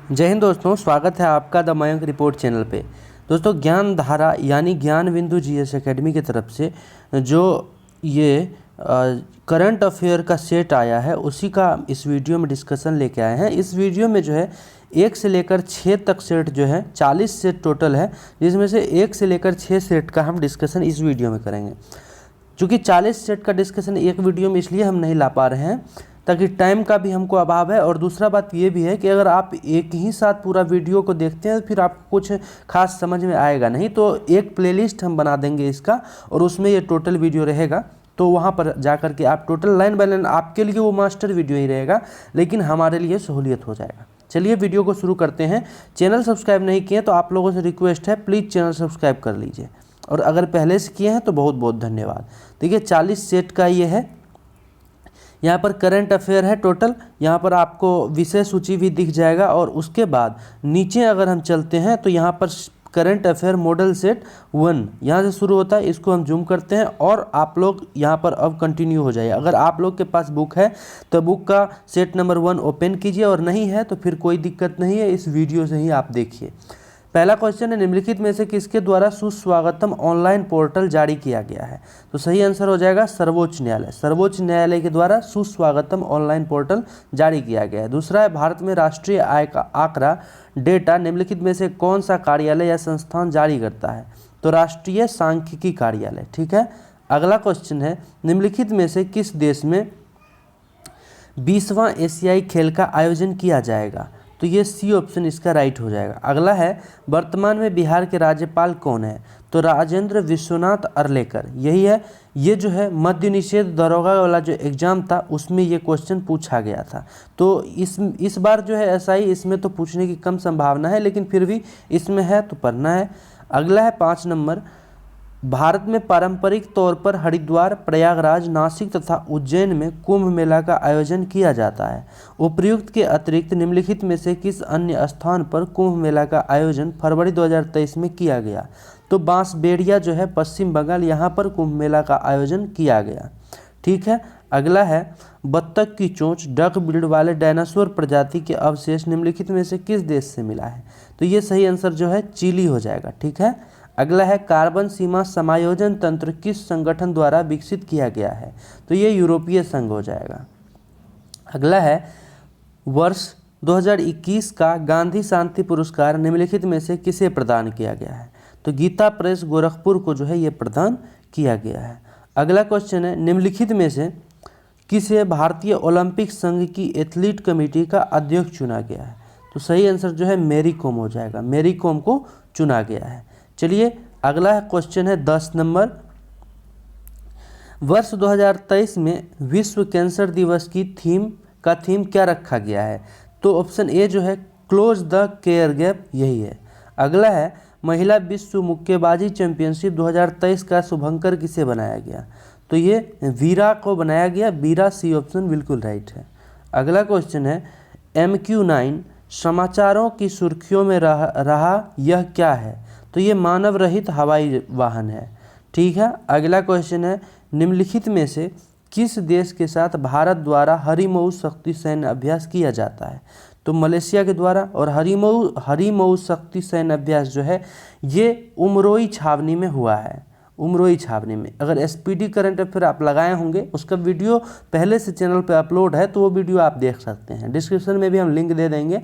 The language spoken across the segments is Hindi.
जय हिंद दोस्तों, स्वागत है आपका द मयंक रिपोर्ट चैनल पे। दोस्तों, ज्ञान धारा यानी ज्ञान बिंदु जीएस एकेडमी की तरफ से जो ये करंट अफेयर का सेट आया है उसी का इस वीडियो में डिस्कशन लेके आए हैं। इस वीडियो में जो है 1 से लेकर 6 तक सेट जो है 40 सेट टोटल है, जिसमें से 1 से लेकर 6 सेट का हम डिस्कशन इस वीडियो में करेंगे। चूँकि 40 सेट का डिस्कशन एक वीडियो में इसलिए हम नहीं ला पा रहे हैं ताकि टाइम का भी हमको अभाव है, और दूसरा बात ये भी है कि अगर आप एक ही साथ पूरा वीडियो को देखते हैं फिर आपको कुछ खास समझ में आएगा नहीं। तो एक प्लेलिस्ट हम बना देंगे इसका, और उसमें ये टोटल वीडियो रहेगा, तो वहाँ पर जा कर के आप टोटल लाइन बाय लाइन, आपके लिए वो मास्टर वीडियो ही रहेगा लेकिन हमारे लिए सहूलियत हो जाएगा। चलिए वीडियो को शुरू करते हैं। चैनल सब्सक्राइब नहीं किए तो आप लोगों से रिक्वेस्ट है, प्लीज़ चैनल सब्सक्राइब कर लीजिए, और अगर पहले से किए हैं तो बहुत बहुत धन्यवाद। देखिए 40 सेट का ये है, यहाँ पर करंट अफेयर है टोटल, यहाँ पर आपको विषय सूची भी दिख जाएगा, और उसके बाद नीचे अगर हम चलते हैं तो यहाँ पर करंट अफेयर मॉडल सेट 1 यहाँ से शुरू होता है। इसको हम जूम करते हैं और आप लोग यहाँ पर अब कंटिन्यू हो जाइए। अगर आप लोग के पास बुक है तो बुक का सेट नंबर 1 ओपन कीजिए, और नहीं है तो फिर कोई दिक्कत नहीं है, इस वीडियो से ही आप देखिए। पहला क्वेश्चन है, निम्नलिखित में से किसके द्वारा सुस्वागतम ऑनलाइन पोर्टल जारी किया गया है? तो सही आंसर हो जाएगा सर्वोच्च न्यायालय। सर्वोच्च न्यायालय के द्वारा सुस्वागतम ऑनलाइन पोर्टल जारी किया गया है। दूसरा है, भारत में राष्ट्रीय आय का आंकड़ा डेटा निम्नलिखित में से कौन सा कार्यालय या संस्थान जारी करता है? तो राष्ट्रीय सांख्यिकी कार्यालय। ठीक है। अगला क्वेश्चन है, निम्नलिखित में से किस देश में 20वां एशियाई खेल का आयोजन किया जाएगा? तो ये सी ऑप्शन इसका राइट हो जाएगा। अगला है, वर्तमान में बिहार के राज्यपाल कौन है? तो राजेंद्र विश्वनाथ अर्लेकर यही है। ये जो है मद्य निषेध दरोगा वाला जो एग्ज़ाम था उसमें ये क्वेश्चन पूछा गया था, तो इस बार जो है एसआई इसमें तो पूछने की कम संभावना है, लेकिन फिर भी इसमें है तो पढ़ना है। अगला है 5 नंबर, भारत में पारंपरिक तौर पर हरिद्वार, प्रयागराज, नासिक तथा उज्जैन में कुंभ मेला का आयोजन किया जाता है। उपर्युक्त के अतिरिक्त निम्नलिखित में से किस अन्य स्थान पर कुंभ मेला का आयोजन फरवरी 2023 में किया गया? तो बांसबेड़िया जो है पश्चिम बंगाल, यहाँ पर कुंभ मेला का आयोजन किया गया। ठीक है। अगला है, बत्तख की चोंच डक बिल्ड वाले डायनासोर प्रजाति के अवशेष निम्नलिखित में से किस देश से मिला है? तो ये सही आंसर जो है चिली हो जाएगा। ठीक है। अगला है, कार्बन सीमा समायोजन तंत्र किस संगठन द्वारा विकसित किया गया है? तो ये यूरोपीय संघ हो जाएगा। अगला है, वर्ष 2021 का गांधी शांति पुरस्कार निम्नलिखित में से किसे प्रदान किया गया है? तो गीता प्रेस गोरखपुर को जो है ये प्रदान किया गया है। अगला क्वेश्चन है, निम्नलिखित में से किसे भारतीय ओलंपिक संघ की एथलीट कमेटी का अध्यक्ष चुना गया है? तो सही आंसर जो है मेरी कॉम हो जाएगा। मेरी कॉम को चुना गया है। चलिए अगला क्वेश्चन है 10 नंबर, वर्ष 2023 में विश्व कैंसर दिवस की थीम क्या रखा गया है? तो ऑप्शन ए जो है क्लोज द केयर गैप यही है। अगला है, महिला विश्व मुक्केबाजी चैंपियनशिप 2023 का शुभंकर किसे बनाया गया? तो ये वीरा को बनाया गया। वीरा सी ऑप्शन बिल्कुल राइट है। अगला क्वेश्चन है, MQ-9 समाचारों की सुर्खियों में रहा यह क्या है? तो ये मानव रहित हवाई वाहन है। ठीक है। अगला क्वेश्चन है, निम्नलिखित में से किस देश के साथ भारत द्वारा हरिमऊ शक्ति सैन्य अभ्यास किया जाता है? तो मलेशिया के द्वारा। और हरिमऊ शक्ति सैन्य अभ्यास जो है ये उमरोई छावनी में हुआ है। उमरोई छावनी में। अगर SPD करंट अफेयर आप लगाए होंगे, उसका वीडियो पहले से चैनल पे अपलोड है, तो वो वीडियो आप देख सकते हैं। डिस्क्रिप्शन में भी हम लिंक दे देंगे।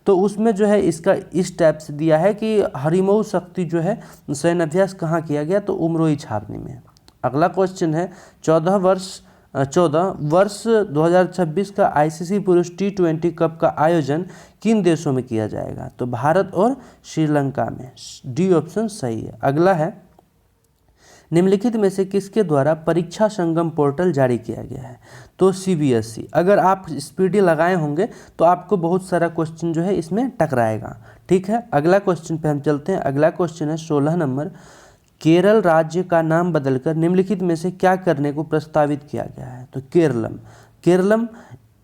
तो उसमें जो है इसका इस टाइप से दिया है कि हरिमऊ शक्ति जो है सैन्य अभ्यास कहाँ किया गया? तो उमरोई छावनी में। अगला क्वेश्चन है, 14 वर्ष 2026 का ICC पुरुष T20 कप का आयोजन किन देशों में किया जाएगा? तो भारत और श्रीलंका में। डी ऑप्शन सही है। अगला है, निम्नलिखित में से किसके द्वारा परीक्षा संगम पोर्टल जारी किया गया है? तो CBSE। अगर आप SPD लगाए होंगे तो आपको बहुत सारा क्वेश्चन जो है इसमें टकराएगा। ठीक है। अगला क्वेश्चन पे हम चलते हैं। अगला क्वेश्चन है 16 नंबर, केरल राज्य का नाम बदलकर निम्नलिखित में से क्या करने को प्रस्तावित किया गया है? तो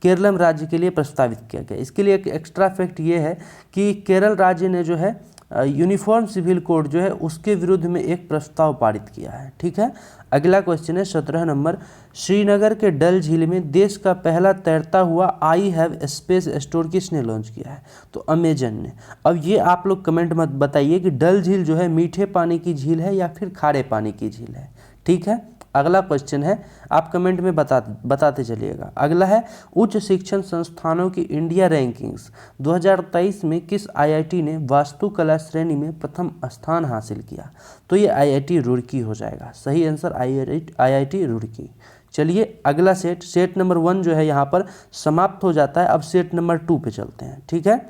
केरलम राज्य के लिए प्रस्तावित किया गया। इसके लिए एक एक्स्ट्रा फैक्ट ये है कि केरल राज्य ने जो है यूनिफॉर्म सिविल कोड जो है उसके विरुद्ध में एक प्रस्ताव पारित किया है। ठीक है, अगला क्वेश्चन है 17 नंबर, श्रीनगर के डल झील में देश का पहला तैरता हुआ आई हैव स्पेस स्टोर किसने लॉन्च किया है? तो अमेजन ने। अब ये आप लोग कमेंट मत बताइए कि डल झील जो है मीठे पानी की झील है या फिर खारे पानी की झील है। ठीक है, अगला क्वेश्चन है, आप कमेंट में बताते चलिएगा। अगला है, उच्च शिक्षण संस्थानों की इंडिया रैंकिंग्स 2023 में किस आईआईटी ने वास्तुकला श्रेणी में प्रथम स्थान हासिल किया? तो ये आईआईटी रुड़की हो जाएगा। सही आंसर आईआईटी रुड़की। चलिए अगला सेट नंबर 1 जो है यहाँ पर समाप्त हो जाता है। अब सेट नंबर 2 पे चलते हैं। ठीक है,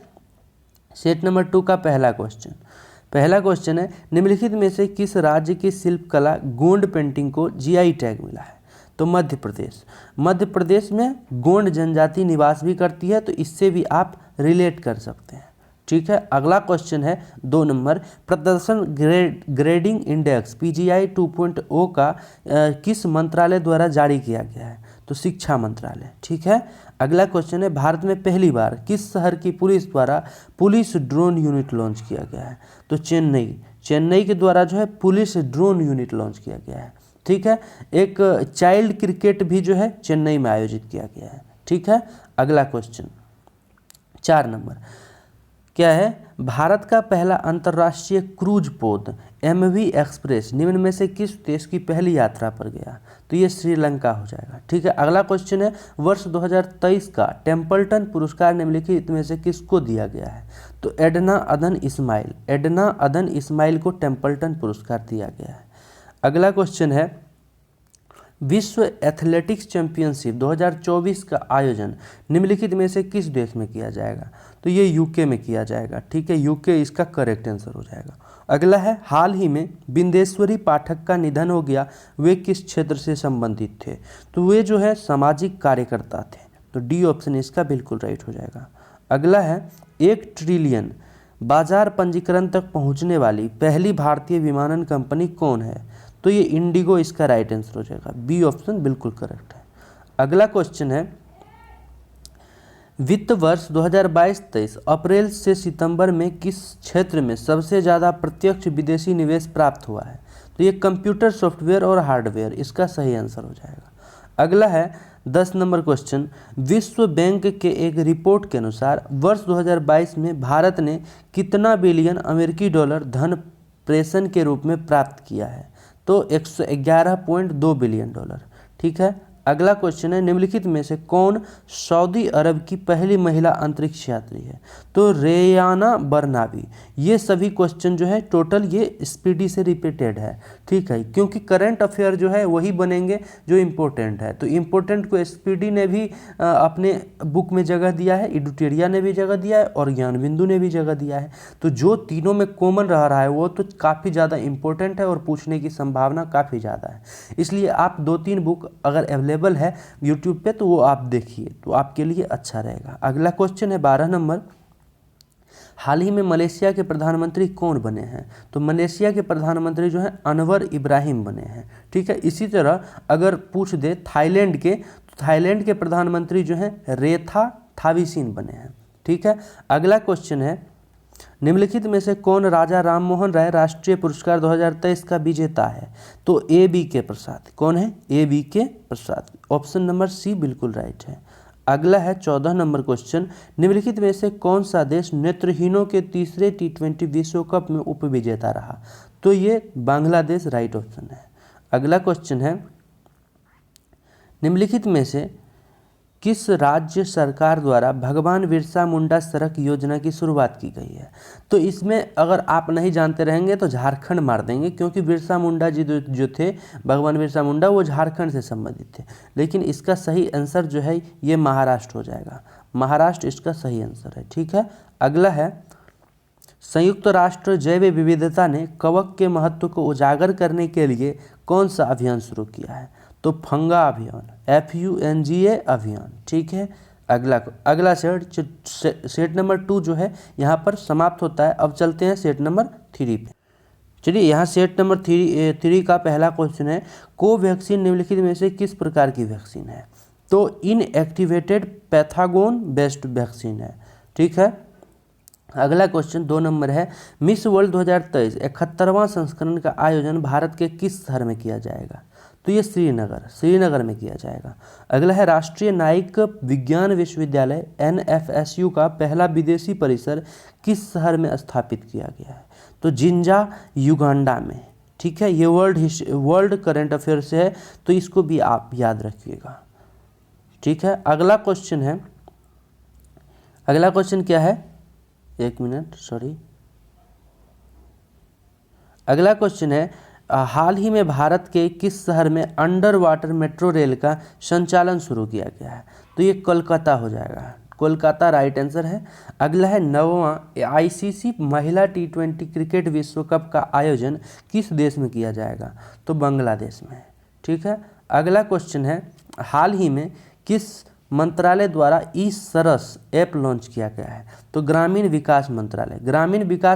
सेट नंबर 2 का पहला क्वेश्चन है, निम्नलिखित में से किस राज्य की शिल्पकला गोंड पेंटिंग को जीआई टैग मिला है? तो मध्य प्रदेश में गोंड जनजाति निवास भी करती है, तो इससे भी आप रिलेट कर सकते हैं। ठीक है, अगला क्वेश्चन है 2 नंबर, प्रदर्शन ग्रेडिंग इंडेक्स पीजीआई 2.0 का किस मंत्रालय द्वारा जारी किया गया है? तो शिक्षा मंत्रालय। ठीक है, अगला क्वेश्चन है, भारत में पहली बार किस शहर की पुलिस द्वारा पुलिस ड्रोन यूनिट लॉन्च किया गया है? तो चेन्नई के द्वारा जो है पुलिस ड्रोन यूनिट लॉन्च किया गया है। ठीक है, एक चाइल्ड क्रिकेट भी जो है चेन्नई में आयोजित किया गया है। ठीक है, अगला क्वेश्चन 4 नंबर क्या है, भारत का पहला अंतर्राष्ट्रीय क्रूज पोत एमवी एक्सप्रेस निम्न में से किस देश की पहली यात्रा पर गया? तो ये श्रीलंका हो जाएगा। ठीक है, अगला क्वेश्चन है, वर्ष 2023 का टेम्पल्टन पुरस्कार निम्नलिखित में से किसको दिया गया है? तो एडना अदन इस्माइल को टेम्पल्टन पुरस्कार दिया गया है। अगला क्वेश्चन है, विश्व एथलेटिक्स चैंपियनशिप 2024 का आयोजन निम्नलिखित में से किस देश में किया जाएगा? तो ये यूके में किया जाएगा। ठीक है, यूके इसका करेक्ट आंसर हो जाएगा। अगला है, हाल ही में बिंदेश्वरी पाठक का निधन हो गया, वे किस क्षेत्र से संबंधित थे? तो वे जो है सामाजिक कार्यकर्ता थे, तो डी ऑप्शन इसका बिल्कुल राइट हो जाएगा। अगला है, 1 ट्रिलियन बाजार पंजीकरण तक पहुंचने वाली पहली भारतीय विमानन कंपनी कौन है? तो ये इंडिगो इसका राइट आंसर हो जाएगा। बी ऑप्शन बिल्कुल करेक्ट है। अगला क्वेश्चन है, वित्त वर्ष 2022-23 अप्रैल से सितंबर में किस क्षेत्र में सबसे ज़्यादा प्रत्यक्ष विदेशी निवेश प्राप्त हुआ है? तो ये कंप्यूटर सॉफ्टवेयर और हार्डवेयर, इसका सही आंसर हो जाएगा। अगला है 10 नंबर क्वेश्चन, विश्व बैंक के एक रिपोर्ट के अनुसार वर्ष 2022 में भारत ने कितना बिलियन अमेरिकी डॉलर धन प्रेषण के रूप में प्राप्त किया है? तो 111.2 बिलियन डॉलर। ठीक है, अगला क्वेश्चन है, निम्नलिखित में से कौन सऊदी अरब की पहली महिला अंतरिक्ष यात्री है? तो रेयाना बरनाबी। ये सभी क्वेश्चन जो है टोटल ये स्पीडी से रिपीटेड है। ठीक है, क्योंकि करंट अफेयर जो है वही बनेंगे जो इम्पोर्टेंट है, तो इम्पोर्टेंट को स्पीडी ने भी अपने बुक में जगह दिया है, एडुटेरिया ने भी जगह दिया है और ज्ञानबिंदु ने भी जगह दिया है। तो जो तीनों में कॉमन रहा है वो तो काफ़ी ज़्यादा इंपॉर्टेंट है और पूछने की संभावना काफ़ी ज़्यादा है। इसलिए आप 2-3 बुक अगर अवेलेबल है यूट्यूब पे तो वो आप देखिए, तो आपके लिए अच्छा रहेगा। अगला क्वेश्चन है 12 नंबर, हाल ही में मलेशिया के प्रधानमंत्री कौन बने हैं? तो मलेशिया के प्रधानमंत्री जो हैं अनवर इब्राहिम बने हैं। ठीक है, इसी तरह अगर पूछ दे थाईलैंड के, तो थाईलैंड के प्रधानमंत्री जो हैं रेथा थाविसिन बने हैं। ठीक है, अगला क्वेश्चन है, निम्नलिखित में से कौन राजा राममोहन राय राष्ट्रीय पुरस्कार 2023 का विजेता है? तो A.B.K. प्रसाद। कौन है? A.B.K. प्रसाद। ऑप्शन नंबर सी बिल्कुल राइट है। अगला है 14 नंबर क्वेश्चन, निम्नलिखित में से कौन सा देश नेत्रहीनों के तीसरे T20 विश्व कप में उपविजेता रहा? तो ये बांग्लादेश राइट ऑप्शन है। अगला क्वेश्चन है, निम्नलिखित में से किस राज्य सरकार द्वारा भगवान बिरसा मुंडा सड़क योजना की शुरुआत की गई है? तो इसमें अगर आप नहीं जानते रहेंगे तो झारखंड मार देंगे, क्योंकि बिरसा मुंडा जी जो थे, भगवान बिरसा मुंडा, वो झारखंड से संबंधित थे। लेकिन इसका सही आंसर जो है ये महाराष्ट्र हो जाएगा। महाराष्ट्र इसका सही आंसर है। ठीक है, अगला है, संयुक्त राष्ट्र जैव विविधता ने कवक के महत्व को उजागर करने के लिए कौन सा अभियान शुरू किया है? तो फंगा अभियान, FUNGA अभियान। ठीक है, अगला सेट नंबर 2 जो है यहाँ पर समाप्त होता है। अब चलते हैं सेट नंबर 3 पे। चलिए, यहाँ सेट नंबर 3 का पहला क्वेश्चन है, कोवैक्सीन निम्नलिखित में से किस प्रकार की वैक्सीन है? तो इनएक्टिवेटेड पैथागोन बेस्ड वैक्सीन है। ठीक है, अगला क्वेश्चन 2 नंबर है, मिस वर्ल्ड 2023 71वां संस्करण का आयोजन भारत के किस शहर में किया जाएगा? तो ये श्रीनगर में किया जाएगा। अगला है, राष्ट्रीय न्यायिक विज्ञान विश्वविद्यालय NFSU का पहला विदेशी परिसर किस शहर में स्थापित किया गया है? तो जिंजा, युगांडा में। ठीक है, ये वर्ल्ड करंट अफेयर से है, तो इसको भी आप याद रखिएगा। ठीक है, अगला क्वेश्चन क्या है, एक मिनट, सॉरी। अगला क्वेश्चन है, हाल ही में भारत के किस शहर में अंडर वाटर मेट्रो रेल का संचालन शुरू किया गया है? तो ये कोलकाता हो जाएगा, कोलकाता राइट आंसर है। अगला है, 9वां ICC महिला T20 क्रिकेट विश्व कप का आयोजन किस देश में किया जाएगा? तो बांग्लादेश में। ठीक है, अगला क्वेश्चन है, हाल ही में किस मंत्रालय द्वारा ई-सरस ऐप लॉन्च किया गया है? तो ग्रामीण विकास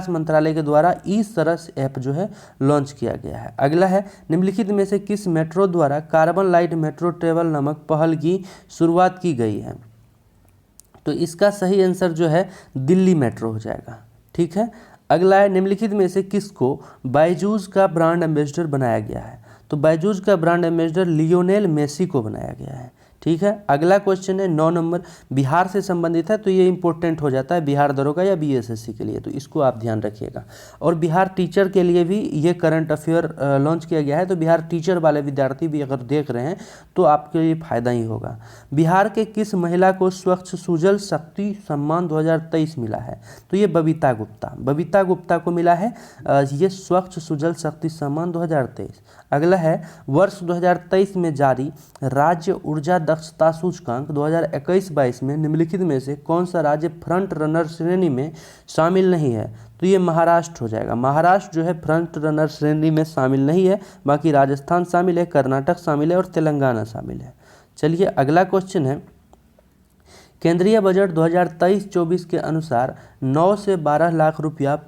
मंत्रालय के द्वारा ई-सरस ऐप जो है लॉन्च किया गया है। अगला है, निम्नलिखित में से किस मेट्रो द्वारा कार्बन लाइट मेट्रो ट्रेवल नामक पहल की शुरुआत की गई है? तो इसका सही आंसर जो है दिल्ली मेट्रो हो जाएगा। ठीक है, अगला है, निम्नलिखित में से किसको बायजूस का ब्रांड एम्बेसडर बनाया गया है? तो बायजूस का ब्रांड एम्बेसडर लियोनेल मेसी को बनाया गया है। ठीक है, अगला क्वेश्चन है 9 नंबर, बिहार से संबंधित है, तो ये इंपॉर्टेंट हो जाता है बिहार दरोगा या BSSC के लिए, तो इसको आप ध्यान रखिएगा। और बिहार टीचर के लिए भी ये करंट अफेयर लॉन्च किया गया है, तो बिहार टीचर वाले विद्यार्थी भी अगर देख रहे हैं तो आपके लिए फ़ायदा ही होगा। बिहार के किस महिला को स्वच्छ सुजल शक्ति सम्मान 2023 मिला है? तो ये बबीता गुप्ता को मिला है ये स्वच्छ सुजल शक्ति सम्मान 2023। अगला है, वर्ष 2023 में जारी राज्य ऊर्जा दक्षता सूचकांक 2021-22 में निम्नलिखित में से कौन सा राज्य फ्रंट रनर श्रेणी में शामिल नहीं है? तो ये महाराष्ट्र हो जाएगा। महाराष्ट्र जो है फ्रंट रनर श्रेणी में शामिल नहीं है, बाकी राजस्थान शामिल है, कर्नाटक शामिल है और तेलंगाना शामिल है। चलिए, अगला क्वेश्चन है, केंद्रीय बजट 2023-24 के अनुसार 9 से 12 लाख रुपया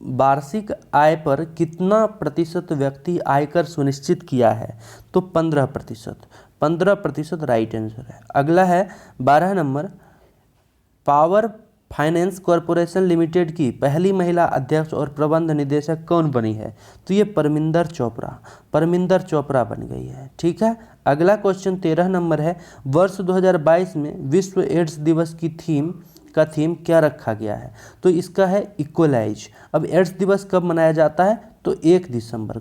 वार्षिक आय पर कितना प्रतिशत व्यक्ति आयकर सुनिश्चित किया है? तो 15% राइट आंसर है। अगला है 12 number, power finance corporation limited की पहली महिला अध्यक्ष और प्रबंध निदेशक कौन बनी है? तो ये परमिंदर चोपड़ा बन गई है। ठीक है, अगला क्वेश्चन 13 नंबर है, वर्ष 2022 में विश्व एड्स दिवस की थीम क्या रखा गया है? तो इसका है इक्वलाइज। अब एड्स दिवस कब मनाया जाता है? तो 1 दिसंबर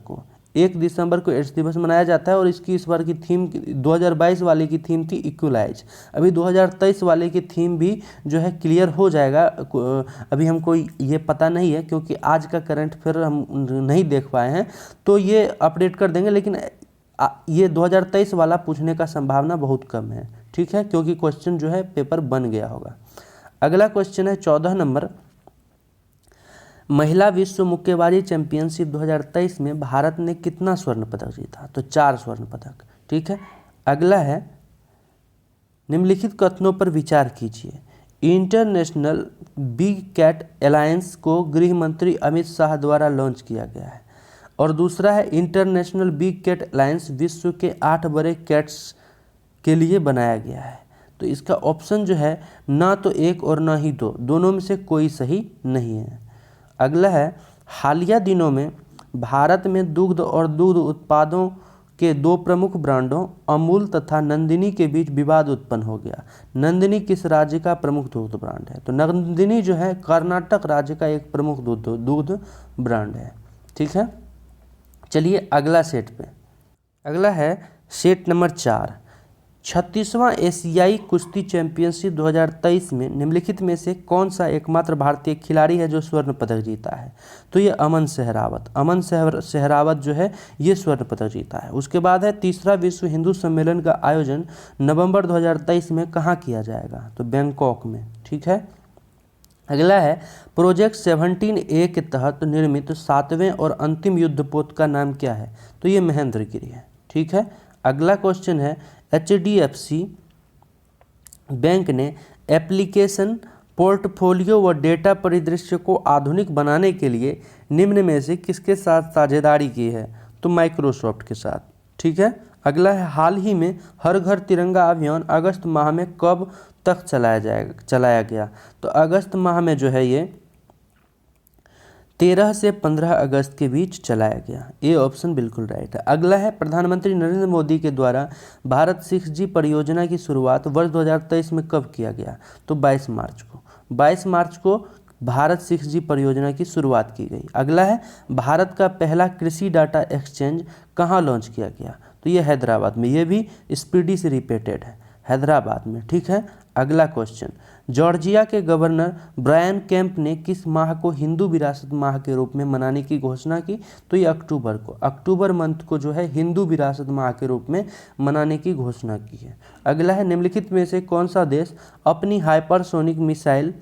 को एड्स दिवस मनाया जाता है, और इसकी इस बार की थीम 2022 वाले की थीम थी इक्वलाइज। अभी 2023 वाले की थीम भी जो है क्लियर हो जाएगा, अभी हमको ये पता नहीं है क्योंकि आज का करंट अफेयर हम नहीं देख पाए हैं, तो ये अपडेट कर देंगे, लेकिन ये 2023 वाला पूछने का संभावना बहुत कम है। ठीक है, क्योंकि क्वेश्चन जो है पेपर बन गया होगा। अगला क्वेश्चन है 14 नंबर, महिला विश्व मुक्केबाजी चैंपियनशिप 2023 में भारत ने कितना स्वर्ण पदक जीता? तो 4 स्वर्ण पदक। ठीक है, अगला है, निम्नलिखित कथनों पर विचार कीजिए। इंटरनेशनल बिग कैट अलायंस को गृह मंत्री अमित शाह द्वारा लॉन्च किया गया है, और दूसरा है, इंटरनेशनल बिग कैट अलायंस विश्व के 8 बड़े कैट्स के लिए बनाया गया है। तो इसका ऑप्शन जो है ना तो 1 और ना ही 2, दोनों में से कोई सही नहीं है। अगला है, हालिया दिनों में भारत में दुग्ध और दुग्ध उत्पादों के 2 प्रमुख ब्रांडों अमूल तथा नंदिनी के बीच विवाद उत्पन्न हो गया। नंदिनी किस राज्य का प्रमुख दुग्ध ब्रांड है? तो नंदिनी जो है कर्नाटक राज्य का एक प्रमुख दुग्ध ब्रांड है। ठीक है, चलिए अगला सेट पे। अगला है सेट नंबर 4, 36वां एशियाई कुश्ती चैंपियनशिप 2023 में निम्नलिखित में से कौन सा एकमात्र भारतीय खिलाड़ी है जो स्वर्ण पदक जीता है? तो ये अमन सहरावत जो है ये स्वर्ण पदक जीता है। उसके बाद है, तीसरा विश्व हिंदू सम्मेलन का आयोजन नवंबर 2023 में कहाँ किया जाएगा? तो बैंकॉक में। ठीक है, अगला है, प्रोजेक्ट 17A के तहत निर्मित 7वें और अंतिम युद्धपोत का नाम क्या है? तो ये महेंद्रगिरी है। ठीक है, अगला क्वेश्चन है, HDFC बैंक ने एप्लीकेशन पोर्टफोलियो व डेटा परिदृश्य को आधुनिक बनाने के लिए निम्न में से किसके साथ साझेदारी की है? तो माइक्रोसॉफ्ट के साथ। ठीक है, अगला है, हाल ही में हर घर तिरंगा अभियान अगस्त माह में कब तक चलाया गया? तो अगस्त माह में जो है ये 13 से 15 अगस्त के बीच चलाया गया। ये ऑप्शन बिल्कुल राइट है। अगला है प्रधानमंत्री नरेंद्र मोदी के द्वारा भारत 6G परियोजना की शुरुआत वर्ष 2023 में कब किया गया? तो 22 मार्च को। 22 मार्च को भारत 6G परियोजना की शुरुआत की गई। अगला है भारत का पहला कृषि डाटा एक्सचेंज कहाँ लॉन्च किया गया? तो ये हैदराबाद में। ये भी स्पीडी से रिपीटेड है, हैदराबाद में। ठीक है। अगला क्वेश्चन, जॉर्जिया के गवर्नर ब्रायन कैंप ने किस माह को हिंदू विरासत माह के रूप में मनाने की घोषणा की? तो ये अक्टूबर को, अक्टूबर मंथ को जो है हिंदू विरासत माह के रूप में मनाने की घोषणा की है। अगला है निम्नलिखित में से कौन सा देश अपनी हाइपरसोनिक मिसाइल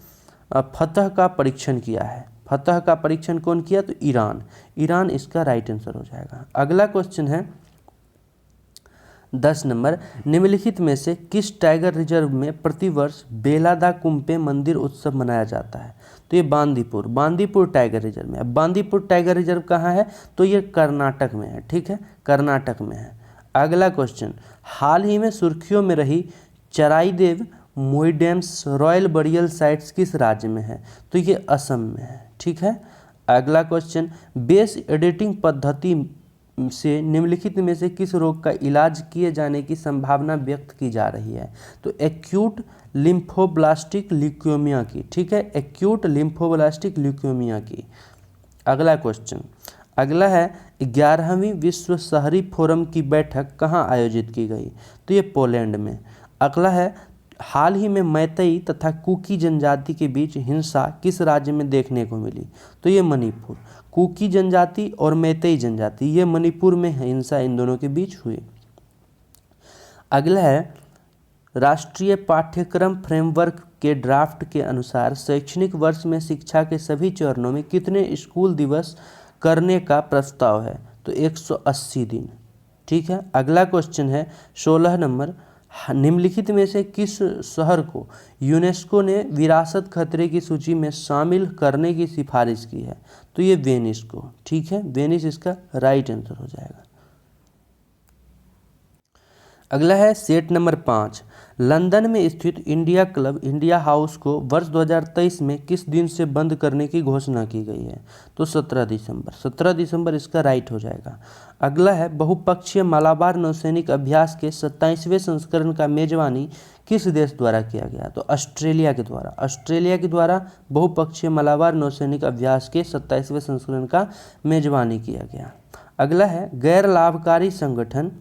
फतह का परीक्षण किया है? फतह का परीक्षण कौन किया? तो ईरान। ईरान इसका राइट आंसर हो जाएगा। अगला क्वेश्चन है 10 नंबर, निम्नलिखित में से किस टाइगर रिजर्व में प्रतिवर्ष बेलादा कुंपे मंदिर उत्सव मनाया जाता है? तो ये बांदीपुर, बांदीपुर टाइगर रिजर्व में। अब बांदीपुर टाइगर रिजर्व कहाँ है? तो ये कर्नाटक में है। ठीक है, कर्नाटक में है। अगला क्वेश्चन, हाल ही में सुर्खियों में रही चराईदेव मोइडेम्स रॉयल बरियल साइट्स किस राज्य में है? तो ये असम में है। ठीक है। अगला क्वेश्चन, बेस एडिटिंग पद्धति से निम्नलिखित में से किस रोग का इलाज किए जाने की संभावना व्यक्त की जा रही है? तो एक्यूट लिम्फोब्लास्टिक ल्यूकेमिया की। ठीक है, एक्यूट लिम्फोब्लास्टिक ल्यूकेमिया की। अगला क्वेश्चन, अगला है 11वीं विश्व शहरी फोरम की बैठक कहाँ आयोजित की गई? तो ये पोलैंड में। अगला है हाल ही में मैतेई तथा कुकी जनजाति के बीच हिंसा किस राज्य में देखने को मिली? तो ये मणिपुर। कुकी जनजाति और मैतेई जनजाति, ये मणिपुर में हिंसा इन दोनों के बीच हुई। अगला है राष्ट्रीय पाठ्यक्रम फ्रेमवर्क के ड्राफ्ट के अनुसार शैक्षणिक वर्ष में शिक्षा के सभी चरणों में कितने स्कूल दिवस करने का प्रस्ताव है? तो 180 दिन। ठीक है। अगला क्वेश्चन है 16 नंबर, निम्नलिखित में से किस शहर को यूनेस्को ने विरासत खतरे की सूची में शामिल करने की सिफारिश की है? तो ये वेनिस को। ठीक है, वेनिस इसका राइट आंसर हो जाएगा। अगला है सेट नंबर 5, लंदन में स्थित इंडिया क्लब इंडिया हाउस को वर्ष 2023 में किस दिन से बंद करने की घोषणा की गई है? तो 17 दिसंबर। 17 दिसंबर इसका राइट हो जाएगा। अगला है बहुपक्षीय मालाबार नौसैनिक अभ्यास के 27वें संस्करण का मेजबानी किस देश द्वारा किया गया? तो ऑस्ट्रेलिया के द्वारा। ऑस्ट्रेलिया के द्वारा बहुपक्षीय मालाबार नौसैनिक अभ्यास के 27वें संस्करण का मेजबानी किया गया। अगला है गैर लाभकारी संगठन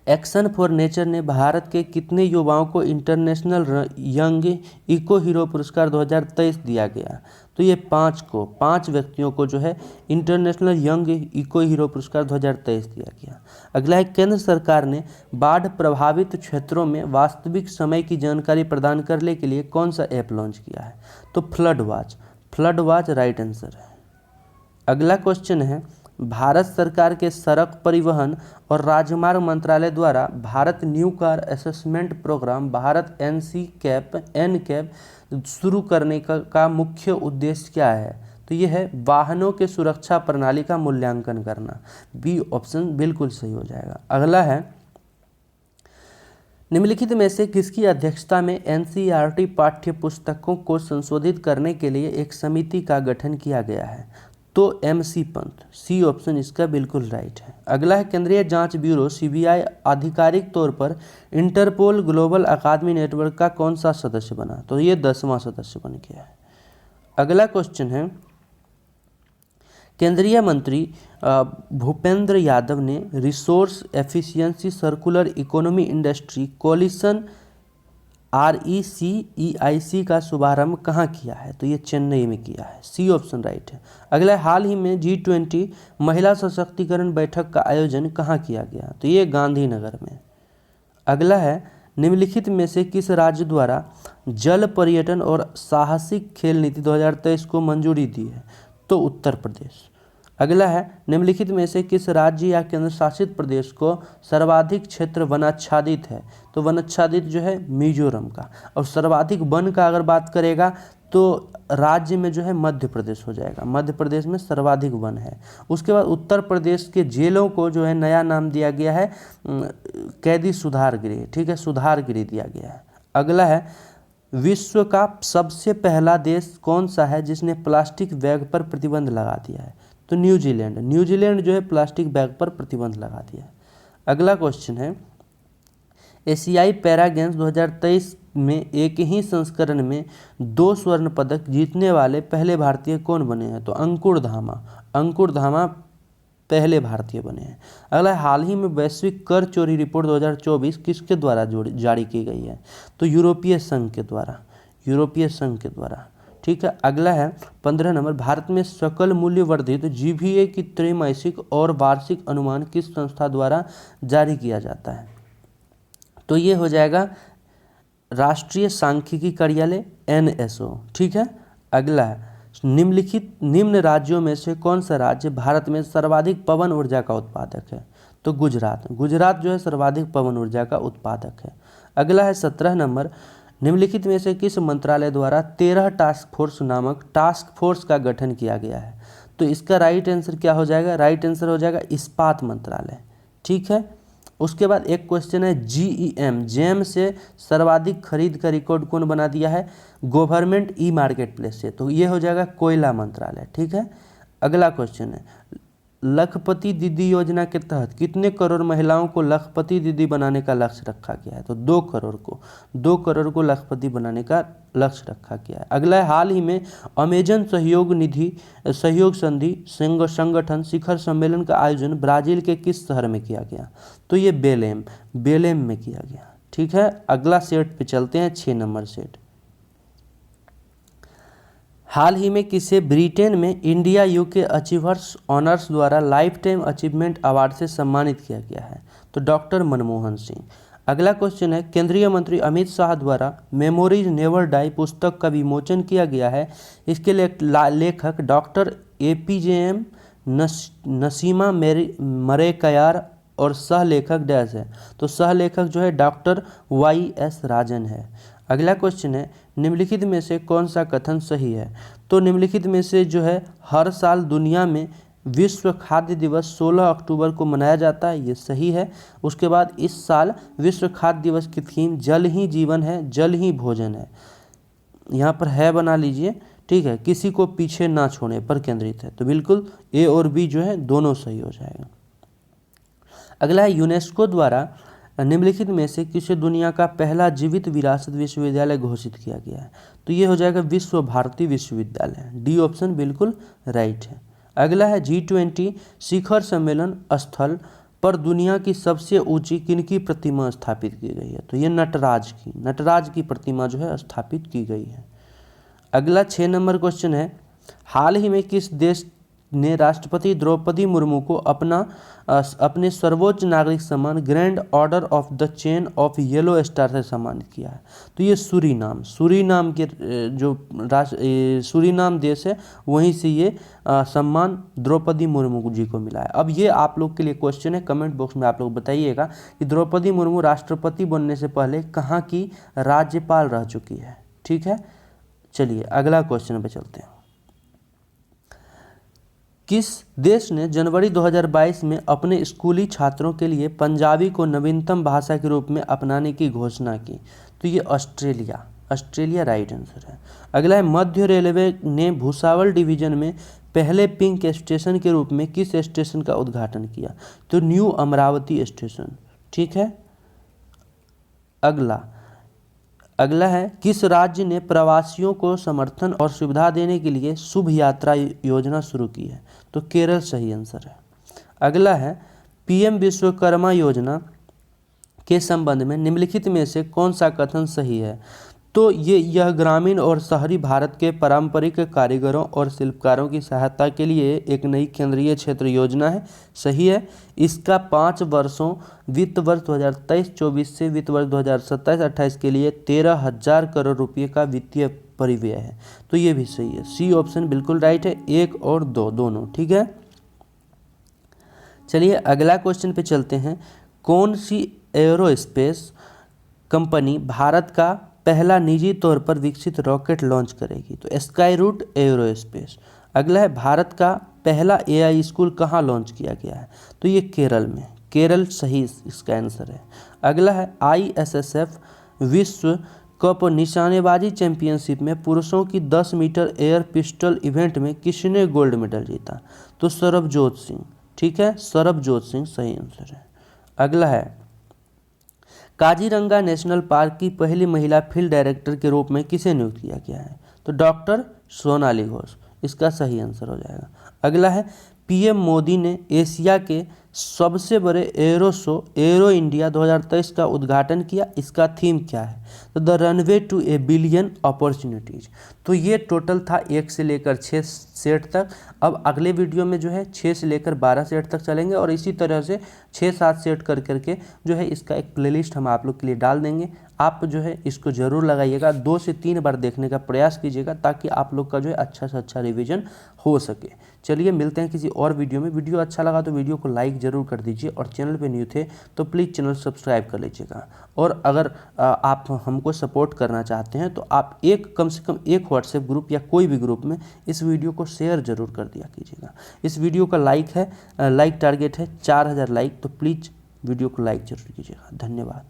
एक्शन फॉर नेचर ने भारत के कितने युवाओं को इंटरनेशनल यंग इको हीरो पुरस्कार 2023 दिया गया? तो ये 5 व्यक्तियों को जो है इंटरनेशनल यंग इको हीरो पुरस्कार 2023 दिया गया। अगला है केंद्र सरकार ने बाढ़ प्रभावित क्षेत्रों में वास्तविक समय की जानकारी प्रदान करने के लिए कौन सा ऐप लॉन्च किया है? तो flood watch. Flood watch right answer है। अगला क्वेश्चन है भारत सरकार के सड़क परिवहन और राजमार्ग मंत्रालय द्वारा Bharat new car assessment program Bharat NCAP शुरू करने का मुख्य उद्देश्य क्या है? तो यह है वाहनों के सुरक्षा प्रणाली का मूल्यांकन करना। बी ऑप्शन बिल्कुल सही हो जाएगा। अगला है निम्नलिखित में से किसकी अध्यक्षता में एनसीईआरटी पाठ्य पुस्तकों को संशोधित करने के लिए एक समिति का गठन किया गया है? तो MC पंत। सी ऑप्शन इसका बिल्कुल राइट है। अगला है केंद्रीय जांच ब्यूरो CBI आधिकारिक तौर पर इंटरपोल ग्लोबल अकादमी नेटवर्क का कौन सा सदस्य बना? तो ये 10वां सदस्य बन गया है। अगला क्वेश्चन है केंद्रीय मंत्री भूपेंद्र यादव ने resource efficiency circular economy industry coalition RECEIC का शुभारंभ कहाँ किया है? तो ये चेन्नई में किया है। सी ऑप्शन राइट है। अगला हाल ही में G20 महिला सशक्तिकरण बैठक का आयोजन कहाँ किया गया? तो ये गांधीनगर में। अगला है निम्नलिखित में से किस राज्य द्वारा जल पर्यटन और साहसिक खेल नीति 2023 को मंजूरी दी है? तो उत्तर प्रदेश। अगला है निम्नलिखित में से किस राज्य या केंद्र शासित प्रदेश को सर्वाधिक क्षेत्र वनाच्छादित है? तो वनाच्छादित जो है मिजोरम का। और सर्वाधिक वन का अगर बात करेगा तो राज्य में जो है मध्य प्रदेश हो जाएगा। मध्य प्रदेश में सर्वाधिक वन है। उसके बाद उत्तर प्रदेश के जेलों को जो है नया नाम दिया गया है कैदी सुधार गृह। ठीक है, सुधार गृह दिया गया है। अगला है विश्व का सबसे पहला देश कौन सा है जिसने प्लास्टिक बैग पर प्रतिबंध लगा दिया है? तो न्यूजीलैंड। न्यूजीलैंड जो है प्लास्टिक बैग पर प्रतिबंध लगा दिया है। अगला क्वेश्चन है, एशियाई पैरा गेम्स 2023 में एक ही संस्करण में 2 स्वर्ण पदक जीतने वाले पहले भारतीय कौन बने हैं? तो अंकुर धामा। अंकुर धामा पहले भारतीय बने हैं। अगला, हाल ही में वैश्विक कर चोरी रिपोर्ट 2024 किसके द्वारा जारी की गई है? तो यूरोपीय संघ के द्वारा। यूरोपीय संघ के द्वारा, ठीक है। अगला है 15 नंबर, भारत में सकल मूल्य वर्धित जीवीए की त्रैमासिक और वार्षिक अनुमान किस संस्था द्वारा जारी किया जाता है? तो ये हो जाएगा राष्ट्रीय सांख्यिकी कार्यालय NSO, ठीक है। अगला है, निम्न राज्यों में से कौन सा राज्य भारत में सर्वाधिक पवन ऊर्जा का उत्पादक है? तो गुजरात। गुजरात जो है सर्वाधिक पवन ऊर्जा का उत्पादक है। अगला है 17 नंबर, निम्नलिखित में से किस मंत्रालय द्वारा 13 टास्क फोर्स नामक टास्क फोर्स का गठन किया गया है? तो इसका राइट आंसर क्या हो जाएगा? राइट आंसर हो जाएगा इस्पात मंत्रालय, ठीक है। उसके बाद एक क्वेश्चन है, जेम से सर्वाधिक खरीद का रिकॉर्ड कौन बना दिया है? गवर्नमेंट ई मार्केट प्लेस से। तो ये हो जाएगा कोयला मंत्रालय, ठीक है। अगला क्वेश्चन है, लखपति दीदी योजना के तहत कितने करोड़ महिलाओं को लखपति दीदी बनाने का लक्ष्य रखा गया है? तो 2 करोड़ को लखपति बनाने का लक्ष्य रखा गया है। अगला है, हाल ही में अमेजन सहयोग संधि संगठन शिखर सम्मेलन का आयोजन ब्राजील के किस शहर में किया गया? तो ये बेलेम में किया गया, ठीक है। अगला सेट पे चलते हैं, 6 नंबर सेट। हाल ही में किसे ब्रिटेन में इंडिया यूके अचीवर्स ऑनर्स द्वारा लाइफ टाइम अचीवमेंट अवार्ड से सम्मानित किया गया है? तो डॉक्टर मनमोहन सिंह। अगला क्वेश्चन है, केंद्रीय मंत्री अमित शाह द्वारा मेमोरीज नेवर डाई पुस्तक का विमोचन किया गया है। इसके लेखक डॉक्टर APJM नसीमा मरेकयार और सह लेखक डैश है? तो सह लेखक जो है डॉक्टर YS राजन है। अगला क्वेश्चन है, निम्नलिखित में से कौन सा कथन सही है? तो निम्नलिखित में से जो है, हर साल दुनिया में विश्व खाद्य दिवस 16 अक्टूबर को मनाया जाता है, ये सही है। उसके बाद इस साल विश्व खाद्य दिवस की थीम जल ही जीवन है, जल ही भोजन है। यहाँ पर है बना लीजिए, ठीक है। किसी को पीछे ना छोड़ने पर केंद्रित है। तो बिल्कुल A और B जो है दोनों सही हो जाएगा। अगला है, यूनेस्को द्वारा निम्नलिखित में से किसे दुनिया का पहला जीवित विरासत विश्वविद्यालय घोषित किया गया है? तो ये हो जाएगा विश्व भारती विश्वविद्यालय। D ऑप्शन बिल्कुल राइट है। अगला है, G20 शिखर सम्मेलन स्थल पर दुनिया की सबसे ऊंची किनकी प्रतिमा स्थापित की गई है? तो ये नटराज की प्रतिमा जो है स्थापित की गई है। अगला 6 नंबर क्वेश्चन है, हाल ही में किस देश ने राष्ट्रपति द्रौपदी मुर्मू को अपने सर्वोच्च नागरिक सम्मान grand order of the chain of yellow star से सम्मानित किया है? तो ये सूरीनाम के जो सूरीनाम देश है वहीं से ये सम्मान द्रौपदी मुर्मू जी को मिला है। अब ये आप लोग के लिए क्वेश्चन है, कमेंट बॉक्स में आप लोग बताइएगा कि द्रौपदी मुर्मू राष्ट्रपति बनने से पहले कहाँ की राज्यपाल रह चुकी है, ठीक है। चलिए अगला क्वेश्चन पे चलते हैं। किस देश ने जनवरी 2022 में अपने स्कूली छात्रों के लिए पंजाबी को नवीनतम भाषा के रूप में अपनाने की घोषणा की? तो ये ऑस्ट्रेलिया राइट आंसर है। अगला है, मध्य रेलवे ने भुसावल डिवीजन में पहले पिंक स्टेशन के रूप में किस स्टेशन का उद्घाटन किया? तो न्यू अमरावती स्टेशन, ठीक है। अगला है, किस राज्य ने प्रवासियों को समर्थन और सुविधा देने के लिए शुभ यात्रा योजना शुरू की है? तो केरल सही आंसर है। अगला है, PM विश्वकर्मा योजना के संबंध में निम्नलिखित में से कौन सा कथन सही है? तो यह ग्रामीण और शहरी भारत के पारंपरिक कारीगरों और शिल्पकारों की सहायता के लिए एक नई केंद्रीय क्षेत्र योजना है, सही है। इसका 5 वर्षों वित्त वर्ष 2023-24 से वित्त वर्ष 2027-28 के लिए 13,000 करोड़ रुपये का वित्तीय परिव्यय है। तो ये भी सही है, C ऑप्शन बिल्कुल राइट है, 1 और 2 दोनों, ठीक है। चलिए अगला क्वेश्चन पे चलते हैं। कौन सी एरोस्पेस कंपनी भारत का पहला निजी तौर पर विकसित रॉकेट लॉन्च करेगी? तो स्काईरूट एरोस्पेस। अगला है, भारत का पहला AI स्कूल कहाँ लॉन्च किया गया है? तो ये केरल में, केरल सही इसका आंसर है। अगला है, ISSF विश्व कप निशानेबाजी चैंपियनशिप में पुरुषों की 10 मीटर एयर पिस्टल इवेंट में किसने गोल्ड मेडल जीता? तो सरबजोत सिंह। ठीक है, सरबजोत सिंह सही आंसर है। अगला है, काजीरंगा नेशनल पार्क की पहली महिला फील्ड डायरेक्टर के रूप में किसे नियुक्त किया गया है? तो डॉक्टर सोनाली घोष, इसका सही आंसर हो जाएगा। अगला है, पीएम मोदी ने एशिया के सबसे बड़े एरो शो एरो इंडिया 2023 का उद्घाटन किया, इसका थीम क्या है? तो the runway to a billion opportunities. तो ये टोटल था 1 से लेकर 6 सेट तक। अब अगले वीडियो में जो है 6 से लेकर 12 सेट तक चलेंगे और इसी तरह से 6-7 सेट कर करके जो है इसका एक प्लेलिस्ट हम आप लोग के लिए डाल देंगे। आप जो है इसको ज़रूर लगाइएगा, 2 से 3 बार देखने का प्रयास कीजिएगा ताकि आप लोग का जो है अच्छा से अच्छा रिवीजन हो सके। चलिए मिलते हैं किसी और वीडियो में। वीडियो अच्छा लगा तो वीडियो को लाइक ज़रूर कर दीजिए और चैनल पे न्यू थे तो प्लीज़ चैनल सब्सक्राइब कर लीजिएगा। और अगर आप हमको सपोर्ट करना चाहते हैं तो आप कम से कम एक व्हाट्सएप ग्रुप या कोई भी ग्रुप में इस वीडियो को शेयर ज़रूर कर दिया कीजिएगा। इस वीडियो का लाइक टारगेट है 4000 लाइक, तो प्लीज़ वीडियो को लाइक ज़रूर कीजिएगा। धन्यवाद।